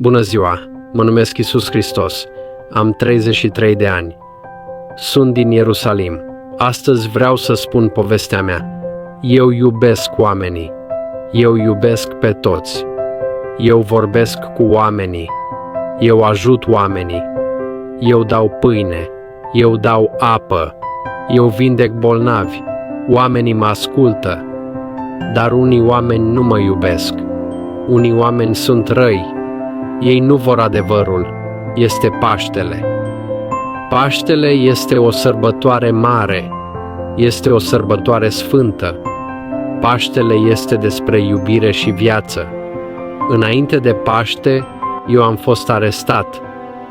Bună ziua! Mă numesc Iisus Hristos. Am 33 de ani. Sunt din Ierusalim. Astăzi vreau să spun povestea mea. Eu iubesc oamenii. Eu iubesc pe toți. Eu vorbesc cu oamenii. Eu ajut oamenii. Eu dau pâine. Eu dau apă. Eu vindec bolnavi. Oamenii mă ascultă. Dar unii oameni nu mă iubesc. Unii oameni sunt răi. Ei nu vor adevărul. Este Paștele. Paștele este o sărbătoare mare. Este o sărbătoare sfântă. Paștele este despre iubire și viață. Înainte de Paște, eu am fost arestat.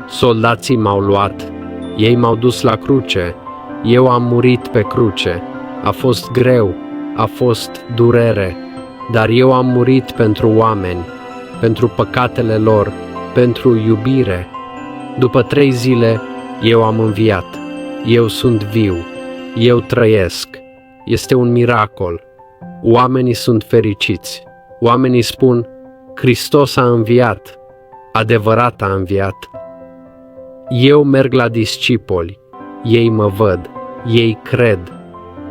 Soldații m-au luat. Ei m-au dus la cruce. Eu am murit pe cruce. A fost greu. A fost durere. Dar eu am murit pentru oameni, pentru păcatele lor, pentru iubire. După 3 zile, eu am înviat. Eu sunt viu. Eu trăiesc. Este un miracol. Oamenii sunt fericiți. Oamenii spun, Hristos a înviat. Adevărat a înviat. Eu merg la discipoli. Ei mă văd. Ei cred.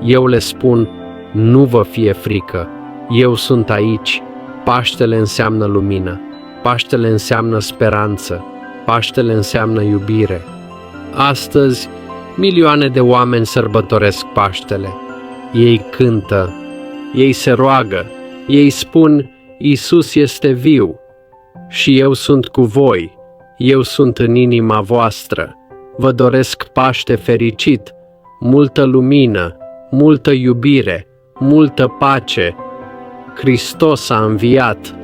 Eu le spun, nu vă fie frică. Eu sunt aici. Paștele înseamnă lumină. Paștele înseamnă speranță. Paștele înseamnă iubire. Astăzi, milioane de oameni sărbătoresc Paștele. Ei cântă. Ei se roagă. Ei spun, Iisus este viu. Și eu sunt cu voi. Eu sunt în inima voastră. Vă doresc Paște fericit, multă lumină, multă iubire, multă pace. Hristos a înviat.